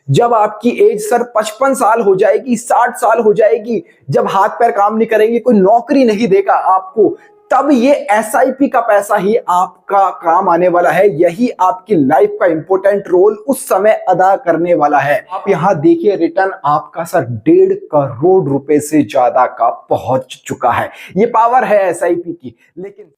जब आपकी as sir 55 साल हो जाएगी, 60 साल हो जाएगी, जब हाथ पैर काम नहीं करेंगे, कोई नौकरी नहीं देगा आपको, तब ये एसआईपी का पैसा ही आपका काम आने वाला है। यही आपकी लाइफ का इंपॉर्टेंट रोल उस समय अदा करने वाला है। आप यहां देखिए, रिटर्न आपका सर 1.5 करोड़ रुपए से ज्यादा का पहुंच चुका है। ये पावर है एसआईपी की। लेकिन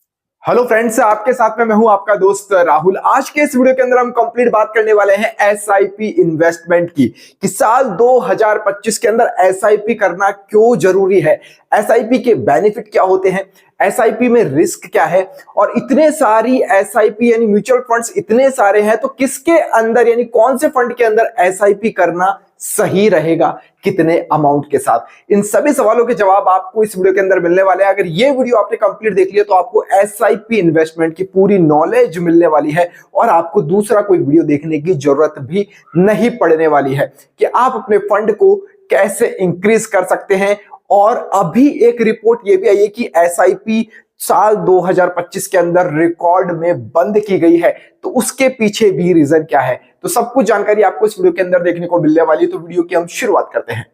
हेलो फ्रेंड्स, आपके साथ में मैं हूं आपका दोस्त राहुल। आज के इस वीडियो के अंदर हम कंप्लीट बात करने वाले हैं एसआईपी इन्वेस्टमेंट की, कि साल 2025 के अंदर एसआईपी करना क्यों जरूरी है, एसआईपी के बेनिफिट क्या होते हैं, एसआईपी में रिस्क क्या है, और इतने सारी एसआईपी यानी म्यूचुअल फंड्स इतने सारे हैं, तो किसके अंदर यानी कौन से फंड के अंदर एसआईपी करना सही रहेगा, कितने अमाउंट के साथ। इन सभी सवालों के जवाब आपको इस वीडियो के अंदर मिलने वाले हैं। अगर ये वीडियो आपने कंप्लीट देख लिया तो आपको एसआईपी इन्वेस्टमेंट की पूरी नॉलेज मिलने वाली है और आपको दूसरा कोई वीडियो देखने की जरूरत भी नहीं पड़ने वाली है कि आप अपने फंड को कैसे इंक्रीज कर सकते हैं। और अभी एक रिपोर्ट ये भी आई है कि एसआईपी साल 2025 के अंदर रिकॉर्ड में बंद की गई है, तो उसके पीछे भी रीजन क्या है, तो सब कुछ जानकारी आपको इस वीडियो के अंदर देखने को मिलने वाली है। तो वीडियो की हम शुरुआत करते हैं।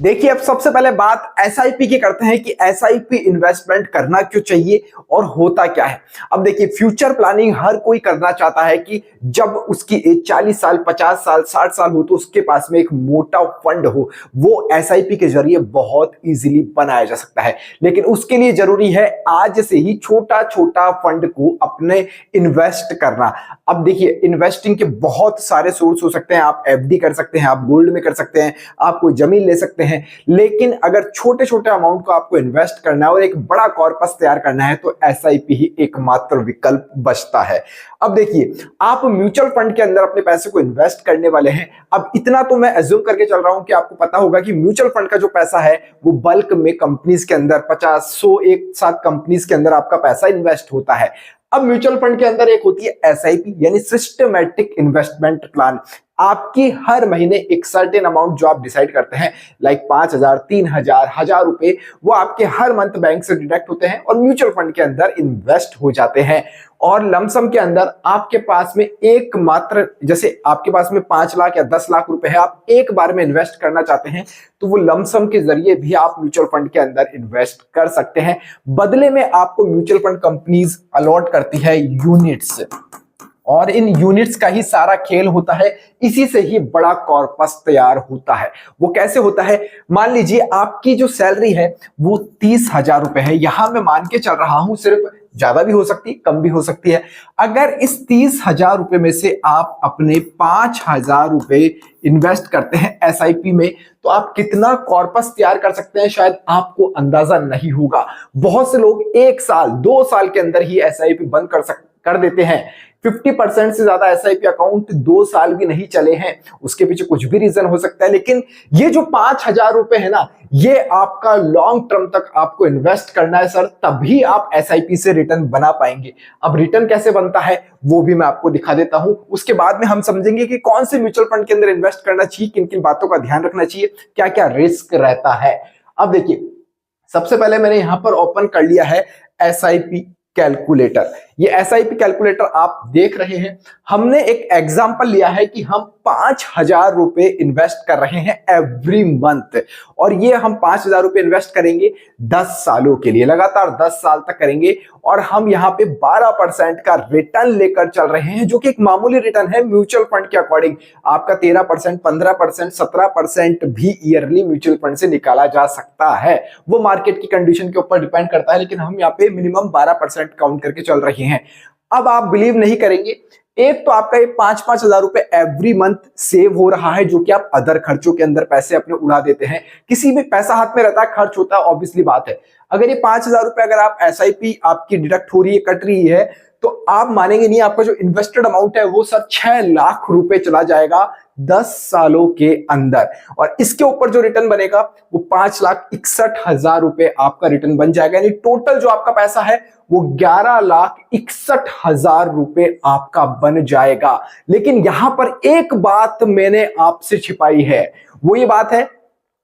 देखिए, अब सबसे पहले बात एसआईपी की करते हैं कि एसआईपी इन्वेस्टमेंट करना क्यों चाहिए और होता क्या है। अब देखिए, फ्यूचर प्लानिंग हर कोई करना चाहता है कि जब उसकी एज 40 साल, 50 साल, 60 साल हो तो उसके पास में एक मोटा फंड हो। वो एसआईपी के जरिए बहुत इजीली बनाया जा सकता है, लेकिन उसके लिए जरूरी है आज से ही छोटा छोटा फंड को अपने इन्वेस्ट करना। अब देखिए, इन्वेस्टिंग के बहुत सारे सोर्स हो सकते हैं। आप एफडी कर सकते हैं, आप गोल्ड में कर सकते हैं, आप कोई जमीन ले सकते हैं, लेकिन अगर छोटे छोटे अमाउंट को आपको इन्वेस्ट करना है और एक बड़ा कॉर्पस तैयार करना है तो एसआईपी ही एकमात्र विकल्प बचता है। अब देखिए, आप म्यूचुअल फंड के अंदर अपने पैसे को इन्वेस्ट करने वाले हैं। अब इतना तो मैं अज्यूम करके चल रहा हूं कि आपको पता होगा कि म्यूचुअल फंड का जो पैसा है वो बल्क में कंपनीज के अंदर 50, 100 एक साथ कंपनीज के अंदर आपका पैसा इन्वेस्ट होता है। अब म्यूचुअल फंड के अंदर एक होती है एसआईपी यानी सिस्टमैटिक इन्वेस्टमेंट प्लान। आपकी हर महीने एक सर्टेन अमाउंट जो आप डिसाइड करते हैं, लाइक 5,000, 3,000, 1,000 रुपए, वो आपके हर मंथ बैंक से डिडक्ट होते हैं और म्यूचुअल फंड के अंदर इन्वेस्ट हो जाते हैं। और लमसम के अंदर आपके पास में एकमात्र, जैसे आपके पास में 5 लाख या 10 लाख रुपए है, आप एक बार में इन्वेस्ट करना चाहते हैं तो वो लमसम के जरिए भी आप म्यूचुअल फंड के अंदर इन्वेस्ट कर सकते हैं। बदले में आपको म्यूचुअल फंड कंपनीज अलॉट करती है यूनिट्स, और इन यूनिट्स का ही सारा खेल होता है। इसी से ही बड़ा कॉर्पस तैयार होता है। वो कैसे होता है, मान लीजिए आपकी जो सैलरी है वो 30,000 रुपए है। यहां मैं मान के चल रहा हूं, सिर्फ ज्यादा भी हो सकती है, कम भी हो सकती है। अगर इस 30,000 रुपए में से आप अपने 5,000 रुपए इन्वेस्ट करते हैं एसआईपी में, तो आप कितना कॉर्पस तैयार कर सकते हैं शायद आपको अंदाजा नहीं होगा। बहुत से लोग 1 साल, 2 साल के अंदर ही एसआईपी बंद कर देते हैं। 50% से ज्यादा एसआईपी अकाउंट 2 साल भी नहीं चले हैं। उसके पीछे कुछ भी रीजन हो सकता है, लेकिन ये जो 5,000 रुपए है ना, ये आपका लॉन्ग टर्म तक आपको इन्वेस्ट करना है सर, तभी आप एसआईपी से रिटर्न बना पाएंगे। अब रिटर्न कैसे बनता है वो भी मैं आपको दिखा देता हूं। उसके बाद में हम समझेंगे कि कौन से म्यूचुअल फंड के अंदर इन्वेस्ट करना चाहिए, किन किन बातों का ध्यान रखना चाहिए, क्या क्या रिस्क रहता है। अब देखिए, सबसे पहले मैंने यहां पर ओपन कर लिया है एसआईपी कैलकुलेटर। ये एसआईपी कैलकुलेटर आप देख रहे हैं। हमने एक एग्जांपल लिया है कि हम 5,000 रुपए इन्वेस्ट कर रहे हैं एवरी मंथ, और ये हम 5,000 रुपए इन्वेस्ट करेंगे 10 सालों के लिए, लगातार 10 साल तक करेंगे। और हम यहाँ पे 12% का रिटर्न लेकर चल रहे हैं, जो कि एक मामूली रिटर्न है म्यूचुअल फंड के अकॉर्डिंग। आपका 13%, 15%, 17% भी ईयरली म्यूचुअल फंड से निकाला जा सकता है। वो मार्केट की कंडीशन के ऊपर डिपेंड करता है, लेकिन हम यहाँ पे मिनिमम 12% काउंट करके चल रहे हैं। अब आप बिलीव नहीं करेंगे, एक तो आपका ये 5-5 हजार रुपए एवरी मंथ सेव हो रहा है, जो कि आप अदर खर्चों के अंदर पैसे अपने उड़ा देते हैं। किसी भी पैसा हाथ में रहता है, खर्च होता है, ऑब्वियसली बात है। अगर ये 5,000 रुपए अगर आप एसआईपी आपकी डिडक्ट हो रही है, कट रही है, तो आप मानेंगे नहीं, आपका जो इन्वेस्टेड अमाउंट है वो सर 6 लाख रुपए चला जाएगा 10 सालों के अंदर। और इसके ऊपर जो रिटर्न बनेगा वो 5,61,000 रुपए आपका रिटर्न बन जाएगा। यानी टोटल जो आपका पैसा है वो 11,61,000 रुपए आपका बन जाएगा। लेकिन यहां पर एक बात मैंने आपसे छिपाई है, वो ये बात है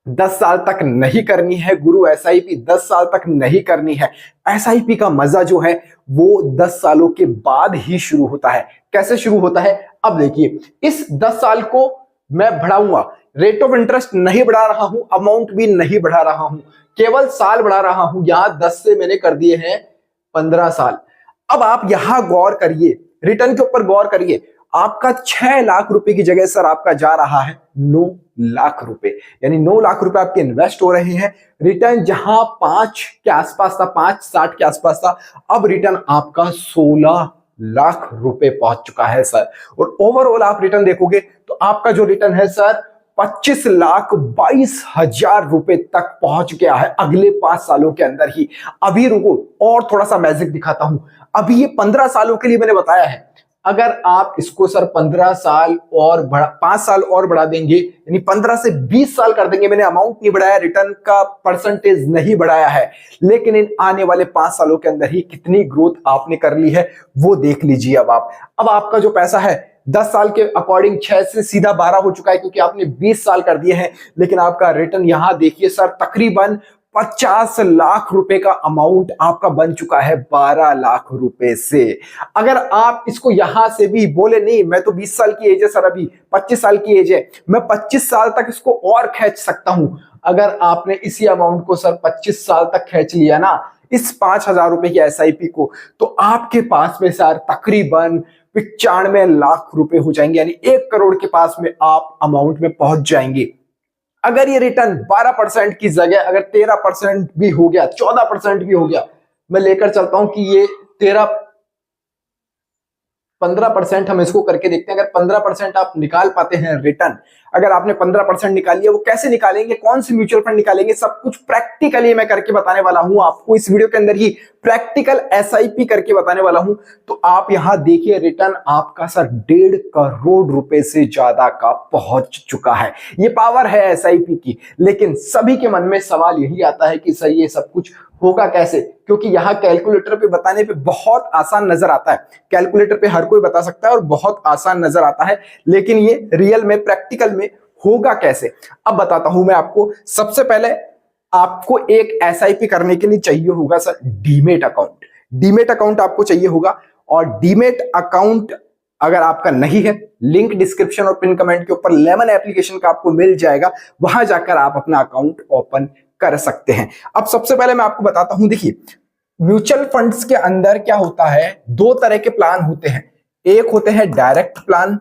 10 साल तक नहीं करनी है गुरु एसआईपी, 10 साल तक नहीं करनी है। एसआईपी का मजा जो है वो 10 सालों के बाद ही शुरू होता है। कैसे शुरू होता है? अब देखिए, इस 10 साल को मैं बढ़ाऊंगा, रेट ऑफ इंटरेस्ट नहीं बढ़ा रहा हूं, अमाउंट भी नहीं बढ़ा रहा हूं, केवल साल बढ़ा रहा हूं। यहां 10 से मैंने कर दिए हैं 15 साल। अब आप यहां गौर करिए, रिटर्न के ऊपर गौर करिए। आपका 6 लाख रुपए की जगह सर आपका जा रहा है 9 लाख रुपए, यानी 9 लाख रुपए आपके इन्वेस्ट हो रहे हैं। रिटर्न जहां 5 के आसपास था, 5.60 के आसपास था, अब रिटर्न आपका 16 लाख रुपए पहुंच चुका है सर। और ओवरऑल आप रिटर्न देखोगे तो आपका जो रिटर्न है सर 25,22,000 रुपए तक पहुंच गया है अगले 5 सालों के अंदर ही। अभी रुको और थोड़ा सा मैजिक दिखाता हूं। अभी ये 15 सालों के लिए मैंने बताया है, अगर आप इसको सर 15 साल और 5 साल और बढ़ा देंगे, यानी 15 से 20 साल कर देंगे। मैंने अमाउंट नहीं बढ़ाया, रिटर्न का परसेंटेज नहीं बढ़ाया है, लेकिन इन आने वाले 5 सालों के अंदर ही कितनी ग्रोथ आपने कर ली है वो देख लीजिए। अब आपका जो पैसा है 10 साल के अकॉर्डिंग 6 से सीधा 12 हो चुका है, क्योंकि आपने 20 साल कर दिए हैं। लेकिन आपका रिटर्न यहां देखिए सर, तकरीबन 50 लाख रुपए का अमाउंट आपका बन चुका है 12 लाख रुपए से। अगर आप इसको यहां से भी बोले नहीं मैं तो 20 साल की एज है सर, अभी 25 साल की एज है, मैं 25 साल तक इसको और खींच सकता हूं। अगर आपने इसी अमाउंट को सर 25 साल तक खींच लिया ना, इस 5,000 रुपए की एसआईपी को, तो आपके पास में सर तकरीबन 95 लाख रुपए हो जाएंगे, यानी 1 करोड़ के पास में आप अमाउंट में पहुंच जाएंगे। अगर ये रिटर्न 12% की जगह अगर 13% भी हो गया, 14% भी हो गया, मैं लेकर चलता हूं कि ये 15% हम इसको करके देखते हैं। अगर 15% आप निकाल पाते हैं रिटर्न, अगर आपने 15% निकाल लिया, वो कैसे निकालेंगे, कौन सी म्यूचुअल फंड निकालेंगे, सब कुछ प्रैक्टिकली मैं करके बताने वाला हूं आपको इस वीडियो के अंदर ही। प्रैक्टिकल एसआईपी करके बताने वाला हूं। तो आप यहां देखिए, रिटर्न आपका सर 1.5 करोड़ रुपए से ज्यादा का पहुंच चुका है। ये पावर है एसआईपी की। लेकिन सभी के मन में सवाल यही आता है कि सर ये सब कुछ होगा कैसे, क्योंकि यहां कैलकुलेटर पे बताने पे बहुत आसान नजर आता है, कैलकुलेटर पे हर कोई बता सकता है और बहुत आसान नजर आता है, लेकिन ये रियल में प्रैक्टिकल में होगा कैसे, अब बताता हूं मैं आपको। सबसे पहले आपको एक एसआईपी करने के लिए चाहिए होगा sir demat account. Demat account आपको चाहिए होगा, और डीमेट अकाउंट अगर आपका नहीं है, लिंक डिस्क्रिप्शन और पिन कमेंट के ऊपर लेमन एप्लीकेशन का आपको मिल जाएगा, वहां जाकर आप अपना अकाउंट ओपन कर सकते हैं। अब सबसे पहले मैं आपको बताता हूं, देखिए म्यूचुअल फंड्स के अंदर क्या होता है, 2 तरह के प्लान होते हैं। एक होते हैं डायरेक्ट प्लान,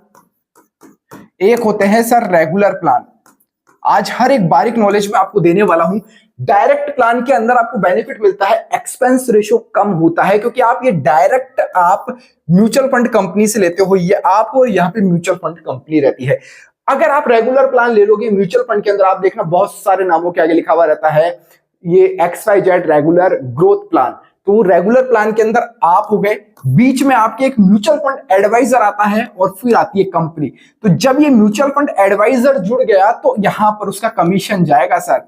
एक होते हैं सर रेगुलर प्लान। आज हर एक बारीक नॉलेज में आपको देने वाला हूं। डायरेक्ट प्लान के अंदर आपको बेनिफिट मिलता है, एक्सपेंस रेशियो कम होता है, क्योंकि आप ये डायरेक्ट आप म्यूचुअल फंड कंपनी से लेते हो, ये आप और यहाँ पे म्यूचुअल फंड कंपनी रहती है। अगर आप रेगुलर प्लान ले लोगे म्यूचुअल फंड के अंदर, आप देखना बहुत सारे नामों के आगे लिखा हुआ रहता है ये XYZ रेगुलर ग्रोथ प्लान। तो रेगुलर प्लान के अंदर आप हो गए, बीच में आपके एक म्यूचुअल फंड एडवाइजर आता है और फिर आती है कंपनी। तो जब ये म्यूचुअल फंड एडवाइजर जुड़ गया तो यहां पर उसका कमीशन जाएगा सर,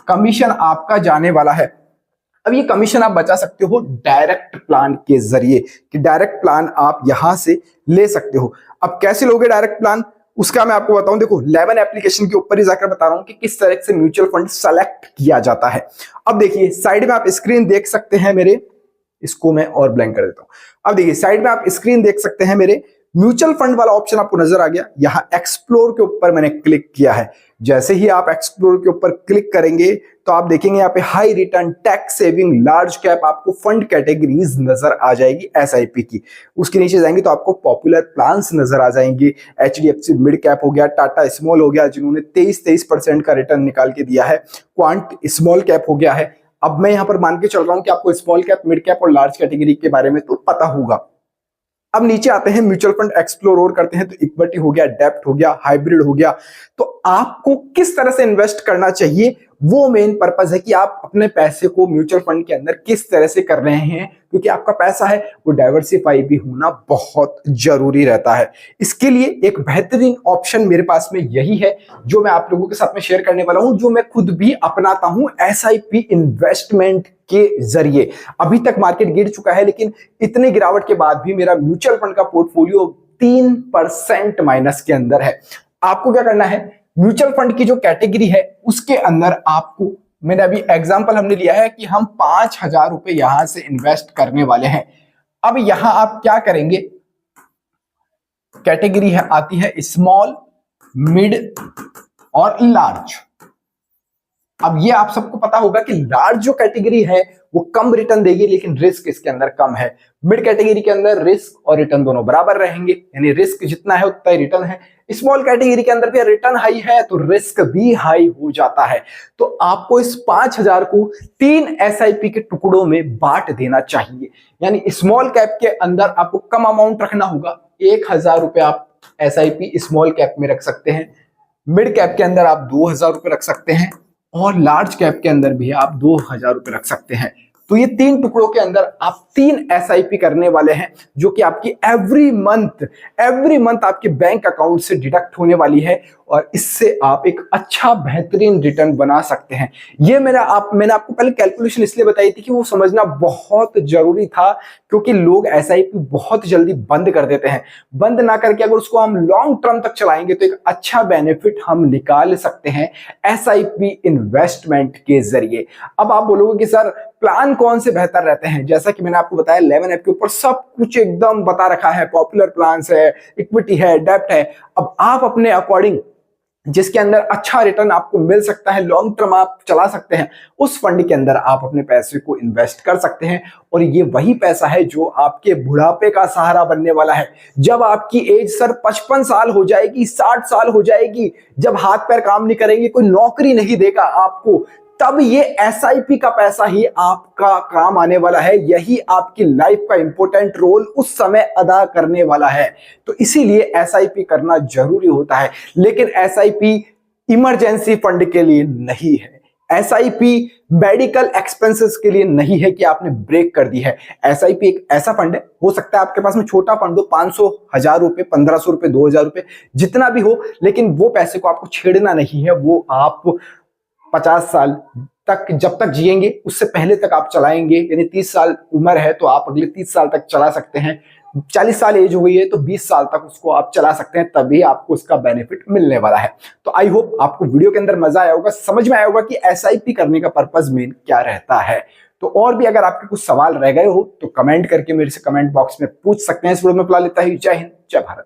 कमीशन आपका जाने वाला है। अब ये कमीशन आप बचा सकते हो डायरेक्ट प्लान के जरिए, कि डायरेक्ट प्लान आप यहां से ले सकते हो। अब कैसे लोगे डायरेक्ट प्लान, उसका मैं आपको बताऊं। देखो लेमन एप्लीकेशन के ऊपर ही जाकर बता रहा हूं कि किस तरह से म्यूचुअल फंड सेलेक्ट किया जाता है। अब देखिए साइड में आप स्क्रीन देख सकते हैं मेरे, इसको मैं और ब्लैंक कर देता हूं। अब देखिए साइड में आप स्क्रीन देख सकते हैं मेरे, म्यूचुअल फंड वाला ऑप्शन आपको नजर आ गया। यहां एक्सप्लोर के ऊपर मैंने क्लिक किया है। जैसे ही आप एक्सप्लोर के ऊपर क्लिक करेंगे तो आप देखेंगे यहाँ पे high return, tax saving, large cap, आपको फंड कैटेगरीज नजर आ जाएगी एसआईपी की। उसके नीचे जाएंगे तो आपको पॉपुलर प्लान्स नजर आ जाएंगे। HDFC मिड कैप हो गया, टाटा स्मॉल हो गया जिन्होंने 23% का रिटर्न निकाल के दिया है, क्वांट स्मॉल कैप हो गया है। अब मैं यहां पर मान के चल रहा हूं कि आपको स्मॉल कैप, मिड कैप और लार्ज कैटेगरी के बारे में तो पता होगा। अब नीचे आते हैं म्यूचुअल फंड एक्सप्लोर और करते हैं, तो इक्विटी हो गया, डेब्ट हो गया, हाइब्रिड हो गया। तो आपको किस तरह से इन्वेस्ट करना चाहिए, वो मेन पर्पस है कि आप अपने पैसे को म्यूचुअल फंड के अंदर किस तरह से कर रहे हैं, क्योंकि आपका पैसा है वो डाइवर्सिफाई भी होना बहुत जरूरी रहता है। इसके लिए एक बेहतरीन ऑप्शन मेरे पास में यही है जो मैं आप लोगों के साथ में शेयर करने वाला हूं, जो मैं खुद भी अपनाता हूं एसआईपी इन्वेस्टमेंट के जरिए। अभी तक मार्केट गिर चुका है, लेकिन इतने गिरावट के बाद भी मेरा म्यूचुअल फंड का पोर्टफोलियो 3% माइनस के अंदर है। आपको क्या करना है, म्यूचुअल फंड की जो कैटेगरी है उसके अंदर आपको, मैंने अभी एग्जांपल हमने लिया है कि हम 5,000 रुपए यहां से इन्वेस्ट करने वाले हैं। अब यहां आप क्या करेंगे, कैटेगरी है आती है स्मॉल, मिड और लार्ज। अब ये आप सबको पता होगा कि लार्ज जो कैटेगरी है वो कम रिटर्न देगी, लेकिन रिस्क इसके अंदर कम है। मिड कैटेगरी के अंदर रिस्क और रिटर्न दोनों बराबर रहेंगे, यानी रिस्क जितना है उतना ही रिटर्न है। स्मॉल कैटेगरी के अंदर भी रिटर्न हाई है तो रिस्क भी हाई हो जाता है। तो आपको इस 5,000 को 3 एसआईपी के टुकड़ों में बांट देना चाहिए। यानी स्मॉल कैप के अंदर आपको कम अमाउंट रखना होगा, 1,000 रुपए आप एसआईपी स्मॉल कैप में रख सकते हैं। मिड कैप के अंदर आप 2,000 रुपए रख सकते हैं और लार्ज कैप के अंदर भी आप 2,000 रुपए रख सकते हैं। तो ये 3 टुकड़ों के अंदर आप 3 एसआईपी करने वाले हैं, जो कि आपकी एवरी मंथ आपके बैंक अकाउंट से डिडक्ट होने वाली है और इससे आप एक अच्छा बेहतरीन रिटर्न बना सकते हैं। ये मैंने आपको पहले कैलकुलेशन इसलिए बताई थी कि वो समझना बहुत जरूरी था, क्योंकि लोग एसआईपी बहुत जल्दी बंद कर देते हैं। बंद ना करके अगर उसको हम लॉन्ग टर्म तक चलाएंगे तो एक अच्छा बेनिफिट हम निकाल सकते हैं एसआईपी इन्वेस्टमेंट के जरिए। अब आप बोलोगे कि सर प्लान कौन से बेहतर रहते हैं, जैसा कि मैंने आपको बताया 11 ऐप के ऊपर सब कुछ एकदम बता रखा है, पॉपुलर प्लान्स है, इक्विटी है, डेब्ट है। अब आप अपने अकॉर्डिंग जिसके अंदर अच्छा रिटर्न आपको मिल सकता है, लॉन्ग टर्म आप चला सकते हैं, उस फंड के अंदर आप अपने पैसे को इन्वेस्ट कर सकते हैं। और ये वही पैसा है जो आपके बुढ़ापे का सहारा बनने वाला है। जब आपकी एज सर 55 साल हो जाएगी, 60 साल हो जाएगी, जब हाथ पैर काम नहीं करेंगे, कोई नौकरी नहीं देगा आपको, तब ये एसआईपी का पैसा ही आपका काम आने वाला है। यही आपकी लाइफ का इंपॉर्टेंट रोल उस समय अदा करने वाला है। तो इसीलिए एसआईपी करना जरूरी होता है। लेकिन एसआईपी इमरजेंसी फंड के लिए नहीं है, एसआईपी मेडिकल एक्सपेंसेस के लिए नहीं है कि आपने ब्रेक कर दी है। एसआईपी एक ऐसा फंड है, हो सकता है आपके पास में छोटा फंड हो, 500, 1,000 रुपए, 1,500 रुपए, 2,000 रुपए, जितना भी हो, लेकिन वो पैसे को आपको छेड़ना नहीं है। वो आप 50 साल तक जब तक जिएंगे उससे पहले तक आप चलाएंगे, यानी 30 साल उम्र है तो आप अगले 30 साल तक चला सकते हैं। 40 साल एज हो गई है तो 20 साल तक उसको आप चला सकते हैं, तभी आपको उसका बेनिफिट मिलने वाला है। तो आई होप आपको वीडियो के अंदर मजा आया होगा, समझ में आया होगा कि एसआईपी करने का पर्पस मेन क्या रहता है। तो और भी अगर आपके कुछ सवाल रह गए हो तो कमेंट करके मेरे से कमेंट बॉक्स में पूछ सकते हैं। इस वीडियो में बुला लेता है। जय हिंद, जय भारत।